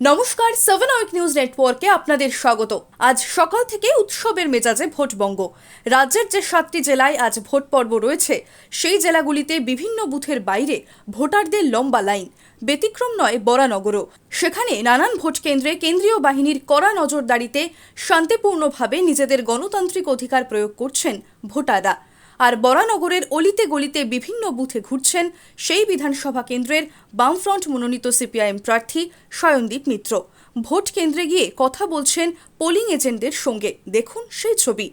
নমস্কার, 7 week news নেটওয়ার্কে আপনাদের স্বাগত। আজ সকাল থেকে উৎসবের মেজাজে ভোটবঙ্গ। রাজ্যের যে 7টি জেলায় আজ ভোট পর্ব রয়েছে, সেই জেলাগুলিতে বিভিন্ন বুথের বাইরে ভোটারদের লম্বা লাইন। ব্যতিক্রম নয় বরানগরও। সেখানে নানান ভোট কেন্দ্রে কেন্দ্রীয় বাহিনীর কড়া নজরদারিতে শান্তিপূর্ণভাবে নিজেদের গণতান্ত্রিক অধিকার প্রয়োগ করছেন ভোটাররা। আর বরানগরের অলিতে গলিতে বিভিন্ন বুথে ঘুরছেন সেই বিধানসভা কেন্দ্রের বামফ্রন্ট মনোনীত সিপিআইএম প্রার্থী শয়নদীপ মিত্র। ভোট কেন্দ্রে গিয়ে কথা বলছেন পোলিং এজেন্টদের সঙ্গে। দেখুন সেই ছবি।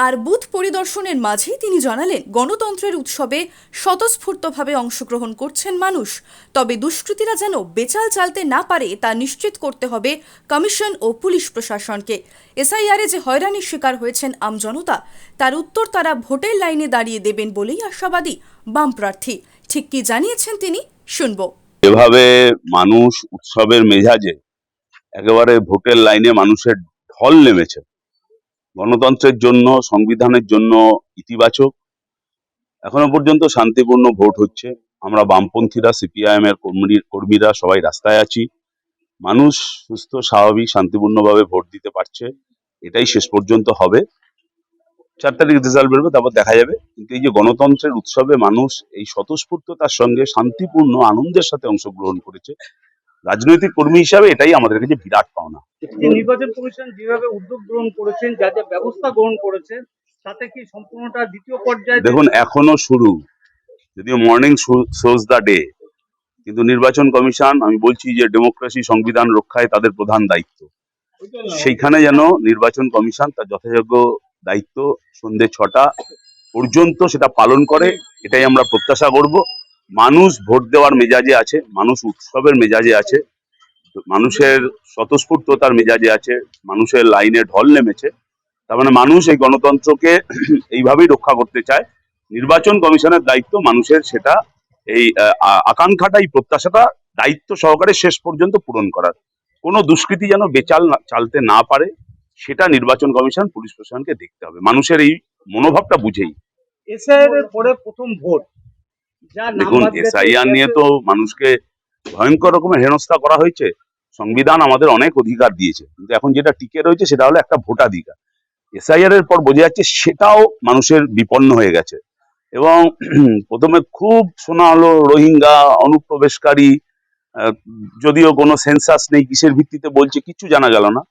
আর বুথ পরিদর্শনের মাঝেই তিনি জানালেন, গণতন্ত্রের উৎসবে স্বতঃস্ফূর্তভাবে অংশগ্রহণ করছেন মানুষ। তবে দুষ্কৃতীরা যেন বেচাল চালতে না পারে তা নিশ্চিত করতে হবে কমিশন ও পুলিশ প্রশাসনকে। এসআইআরে যে হয়রানির শিকার হয়েছেন আমজনতা, তার উত্তর তারা ভোটের লাইনে দাঁড়িয়ে দেবেন বলেই আশাবাদী বাম প্রার্থী। ঠিক কি জানিয়েছেন তিনি, শুনবো। এভাবে মানুষ উৎসবের মেজাজে একেবারে ভোটের লাইনে মানুষের ঢল নেমেছে। গণতন্ত্রের জন্য, সংবিধানের জন্য ইতিবাচক। এখনো পর্যন্ত শান্তিপূর্ণ ভোট হচ্ছে। আমরা বামপন্থীরা, সিপিআইএম এর কর্মীরা সবাই রাস্তায় আছি। মানুষ সুস্থ, স্বাভাবিক, শান্তিপূর্ণভাবে ভোট দিতে পারছে। এটাই শেষ পর্যন্ত হবে। 4 তারিখ রেজাল্ট বেরোবে, তারপর দেখা যাবে। কিন্তু এই যে গণতন্ত্রের উৎসবে মানুষ এই স্বতঃস্ফূর্ততার সঙ্গে শান্তিপূর্ণ আনন্দের সাথে অংশগ্রহণ করেছে, রাজনৈতিক কর্মী হিসাবে এটাই আমাদের কাছে বিরাট পাওনা। যে নির্বাচন কমিশন যেভাবে উদ্যোগ গ্রহণ করেছেন, যা যা ব্যবস্থা গ্রহণ করেছেন, তাতে কি সম্পূর্ণটা দ্বিতীয় পর্যায়ে? দেখুন, এখনো শুরু, যদিও মর্নিং শোজ দ্য ডে, কিন্তু নির্বাচন কমিশন, আমি বলছি যে ডেমোক্রেসি, সংবিধান রক্ষায় তাদের প্রধান দায়িত্ব। সেইখানে যেন নির্বাচন কমিশন তার যথাযোগ্য দায়িত্ব সন্ধ্যে 6টা পর্যন্ত সেটা পালন করে, এটাই আমরা প্রত্যাশা করব। মানুষ ভোট দেওয়ার মেজাজে আছে, মানুষ উৎসবের মেজাজে আছে, মানুষের স্বতঃস্ফূর্ততার মেজাজে আছে, মানুষের লাইনে ঢল নেমেছে। তার মানে মানুষ এই গণতন্ত্রকে এইভাবেই রক্ষা করতে চায়। নির্বাচন কমিশনের দায়িত্ব মানুষের সেটা, এই আকাঙ্ক্ষাটা, এই প্রত্যাশাটা দায়িত্ব সহকারে শেষ পর্যন্ত পূরণ করার। কোনো দুষ্কৃতী যেন বেচাল চালতে না পারে, সেটা নির্বাচন কমিশন, পুলিশ প্রশাসনকে দেখতে হবে, মানুষের এই মনোভাবটা বুঝেই। এসআইআর এর পরে প্রথম ভোট, যা দেখুন, এসআইআর নিয়ে তো মানুষকে ভয়ঙ্কর রকমের হেনস্থা করা হয়েছে। সংবিধান আমাদের অনেক অধিকার দিয়েছে, কিন্তু এখন যেটা টিকে রয়েছে সেটা হলো একটা ভোটাধিকার। এসআইআর এর পর বোঝা যাচ্ছে সেটাও মানুষের বিপন্ন হয়ে গেছে। এবং প্রথমে খুব শোনা হলো রোহিঙ্গা অনুপ্রবেশকারী, যদিও কোনো সেন্সাস নেই, কিসের ভিত্তিতে বলছে কিছু জানা গেল না।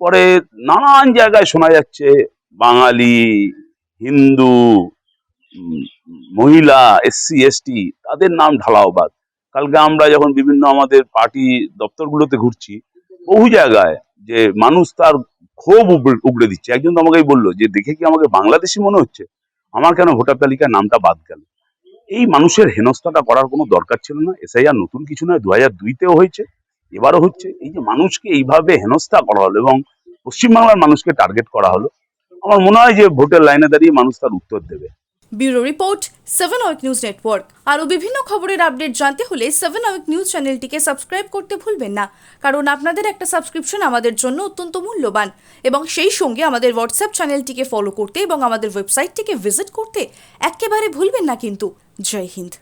পরে নানান জায়গায় শোনা যাচ্ছে বাঙালি, হিন্দু, মহিলা, এসসি এসটি, তাদের নাম ঢালাওবাদ। কালকে আমরা যখন বিভিন্ন আমাদের পার্টি দপ্তরগুলোতে ঘুরছি, বহু জায়গায় যে মানুষ তার ক্ষোভ উগড়ে দিচ্ছে। একজন তো আমাকেই বললো যে, দেখে কি আমাকে বাংলাদেশি মনে হচ্ছে, আমার কেন ভোটার তালিকায় নামটা বাদ গেল। এই মানুষের হেনস্থাটা করার কোনো দরকার ছিল না। এসআইআর নতুন কিছু নয়, 2002-তেও হয়েছে, এবারও হচ্ছে। এই যে মানুষকে এইভাবে হেনস্থা করা হলো এবং পশ্চিমবাংলার মানুষকে টার্গেট করা হলো, আমার মনে হয় যে ভোটের লাইনে দাঁড়িয়ে মানুষ তার উত্তর দেবে। Bureau report, 7 week news network. আরও বিভিন্ন খবরের আপডেট জানতে হলে 7 উইক নিউজ চ্যানেলটিকে সাবস্ক্রাইব করতে ভুলবেন না, কারণ আপনাদের একটা সাবস্ক্রিপশন আমাদের জন্য অত্যন্ত মূল্যবান। এবং সেই সঙ্গে আমাদের হোয়াটসঅ্যাপ চ্যানেলটিকে ফলো করতে এবং আমাদের ওয়েবসাইটটিকে ভিজিট করতে একেবারে ভুলবেন না কিন্তু। জয় হিন্দ।